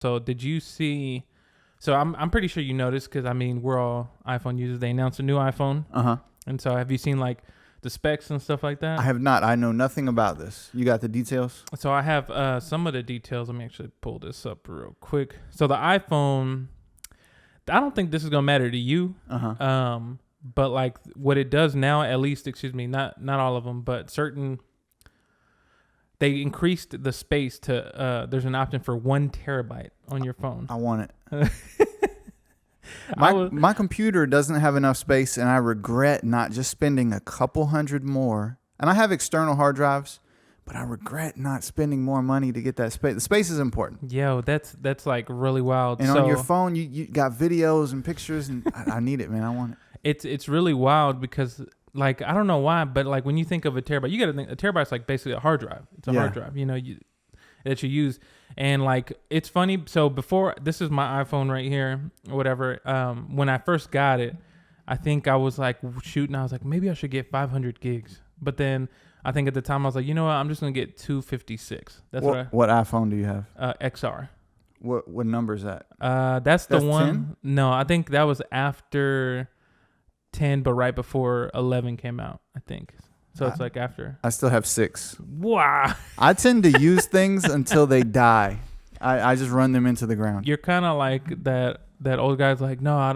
So did you see? So I'm pretty sure you noticed because I mean we're all iPhone users. They announced a new iPhone. And so have you seen like the specs and stuff like that? I have not. I know nothing about this. You got the details? So I have some of the details. Let me actually pull this up real quick. So the iPhone, I don't think this is gonna matter to you. But like what it does now, at least, not all of them, but certain. They increased the space to. There's an option for 1 terabyte on your phone. I want it. My computer doesn't have enough space, and I regret not just spending a couple hundred more. And I have external hard drives, but I regret not spending more money to get that space. The space is important. Yo, that's like really wild. And on your phone, you got videos and pictures, and I need it, man. I want it. It's really wild because, like, I don't know why, but like when you think of a terabyte, you got to think a terabyte's like basically a hard drive. It's a hard drive, that you use. And like, it's funny. So before, this is my iPhone right here, or whatever. When I first got it, I think I was like shooting. I was like, maybe I should get 500 gigs. But then I think at the time I was like, you know what? I'm just gonna get 256. That's what iPhone do you have? XR. What number is that? That's the one. 10? No, I think that was after 10, but right before 11 came out, I think. So it's like after. I still have 6. Wow. I tend to use things until they die. I just run them into the ground. You're kind of like that old guy's like, no, I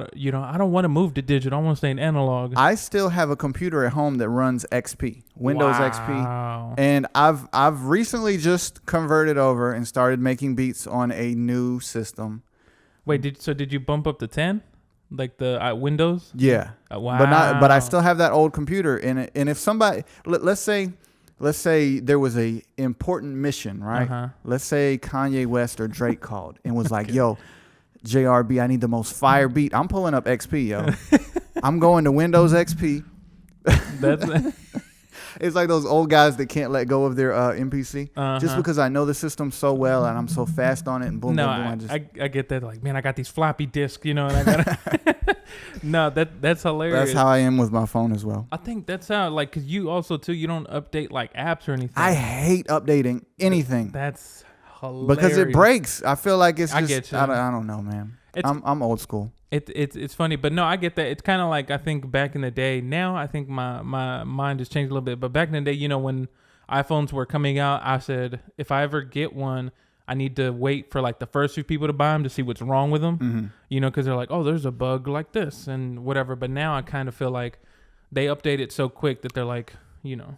don't want to move to digital. I want to stay in analog. I still have a computer at home that runs XP, Windows XP. And I've recently just converted over and started making beats on a new system. Wait, did you bump up to 10? Like the Windows? Yeah. Wow. But I still have that old computer in it. And if somebody, let's say there was a important mission, right? Let's say Kanye West or Drake called and was like, yo, JRB, I need the most fire beat. I'm pulling up XP, yo. I'm going to Windows XP. It's like those old guys that can't let go of their MPC. Just because I know the system so well and I'm so fast on it and boom, boom, boom. I get that. Like, man, I got these floppy disks, and I gotta. No, that's hilarious. That's how I am with my phone as well. I think that's how, like, because you also too, you don't update like apps or anything. I hate updating anything. That's hilarious. Because it breaks. I feel like it's just. I get you. I don't know, man. I'm old school. It's funny, but no, I get that. It's kind of like, I think back in the day. Now I think my mind has changed a little bit. But back in the day, when iPhones were coming out, I said if I ever get one, I need to wait for like the first few people to buy them to see what's wrong with them. Because they're like, oh, there's a bug like this and whatever. But now I kind of feel like they update it so quick that they're like,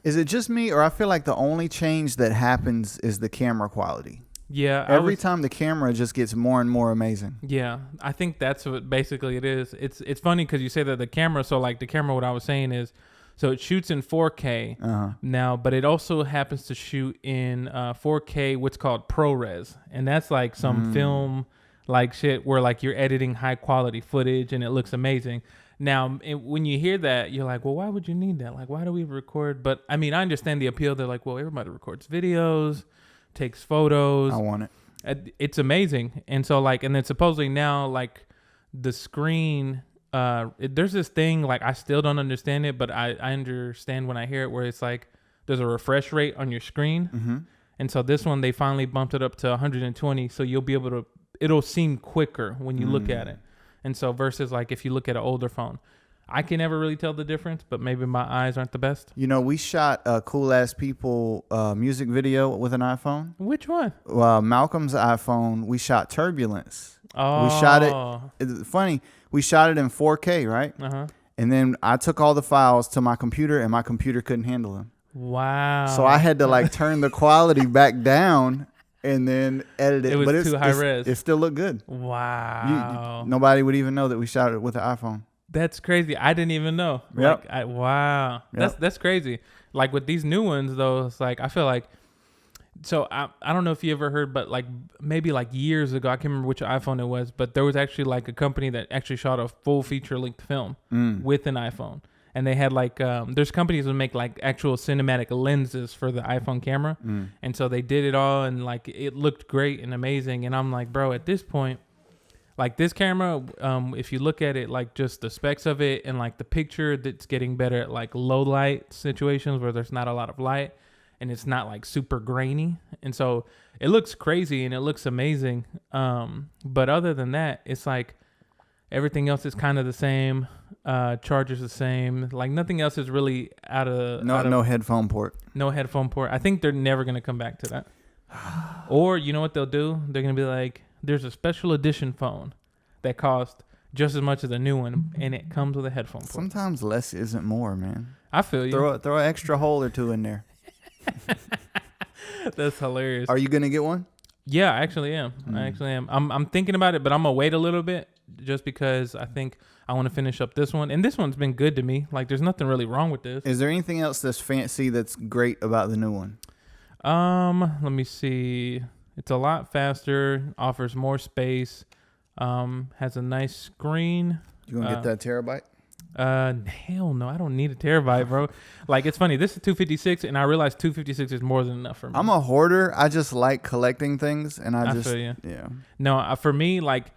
Is it just me, or I feel like the only change that happens is the camera quality? Yeah. Every time the camera just gets more and more amazing. Yeah. I think that's what basically it is. It's funny because you say that the camera, so like the camera, what I was saying is, so it shoots in 4K now, but it also happens to shoot in 4K, what's called ProRes. And that's like some film like shit where like you're editing high quality footage and it looks amazing. Now, when you hear that, you're like, well, why would you need that? Like, why do we record? But I mean, I understand the appeal. They're like, well, everybody records videos, takes photos. I want it. It's amazing. And so like, and then supposedly now like the screen, there's this thing, like I still don't understand it, but I understand when I hear it, where it's like there's a refresh rate on your screen. And so this one, they finally bumped it up to 120. So you'll be able to, it'll seem quicker when you look at it. And so versus like if you look at an older phone, I can never really tell the difference, but maybe my eyes aren't the best. We shot a Cool Ass People music video with an iPhone. Which one? Malcolm's iPhone. We shot Turbulence. Oh. We shot it. It's funny. We shot it in 4K, right? And then I took all the files to my computer, and my computer couldn't handle them. Wow. So I had to like turn the quality back down and then edit it. It was too high res. It still looked good. Wow. Nobody would even know that we shot it with an iPhone. That's crazy. I didn't even know. Yep. Like, wow. Yep. That's crazy. Like with these new ones though, it's like I feel like, so I don't know if you ever heard, but like maybe like years ago, I can't remember which iPhone it was, but there was actually like a company that actually shot a full feature length film with an iPhone. And they had like, there's companies that make like actual cinematic lenses for the iPhone camera. And so they did it all and like it looked great and amazing. And I'm like, bro, at this point, like this camera, if you look at it, like just the specs of it and like the picture that's getting better at like low light situations where there's not a lot of light. and it's not like super grainy. And so it looks crazy and it looks amazing. But other than that, it's like everything else is kind of the same. Charger's the same. Like nothing else is really no headphone port. No headphone port. I think they're never going to come back to that. Or you know what they'll do? They're going to be like, there's a special edition phone that costs just as much as a new one, and it comes with a headphone port. Sometimes less isn't more, man. I feel you. Throw an extra hole or two in there. That's hilarious. Are you gonna get one? Yeah, I actually am. I'm thinking about it, but I'm gonna wait a little bit just because I think I want to finish up this one, and this one's been good to me. Like, there's nothing really wrong with this. Is there anything else that's fancy that's great about the new one? Let me see. It's a lot faster, offers more space, has a nice screen. You gonna get that terabyte? Hell no, I don't need a terabyte, bro. Like, it's funny. This is 256, and I realized 256 is more than enough for me. I'm a hoarder. I just like collecting things, and I just feel you. Yeah. No, for me, like,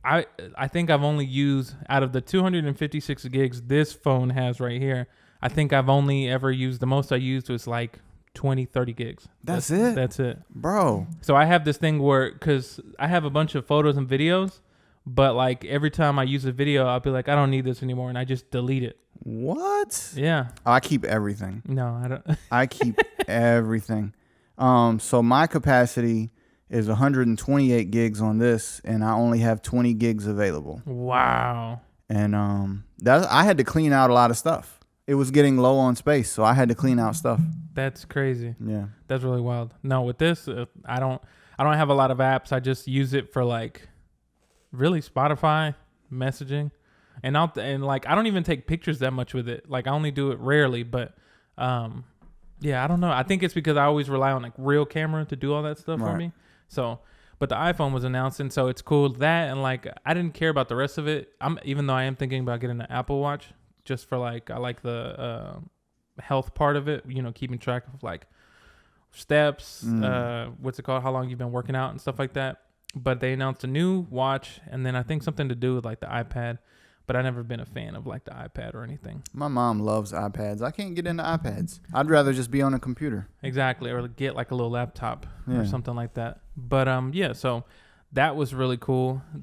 I think I've only used, out of the 256 gigs this phone has right here, I think I've only ever used, the most I used was like 20, 30 gigs. That's it? That's it. Bro. So I have this thing where, because I have a bunch of photos and videos, but like every time I use a video, I'll be like, I don't need this anymore, and I just delete it. What? Yeah. I keep everything. No, I don't. I keep everything. So my capacity is 128 gigs on this, and I only have 20 gigs available. Wow. And I had to clean out a lot of stuff. It was getting low on space, so I had to clean out stuff. That's crazy. Yeah. That's really wild. No, with this, I don't have a lot of apps. I just use it for like really Spotify, messaging, and like I don't even take pictures that much with it. Like I only do it rarely, but yeah, I don't know. I think it's because I always rely on like real camera to do all that stuff for me. So, but the iPhone was announced, and so it's cool that, and like I didn't care about the rest of it. Even though I am thinking about getting an Apple Watch just for like, I like the health part of it, you know, keeping track of like steps, what's it called, how long you've been working out and stuff like that. But they announced a new watch, and then I think something to do with like the iPad, but I've never been a fan of like the iPad or anything. My mom loves iPads. I can't get into iPads. I'd rather just be on a computer. Exactly, or get like a little laptop or something like that. But yeah, so that was really cool.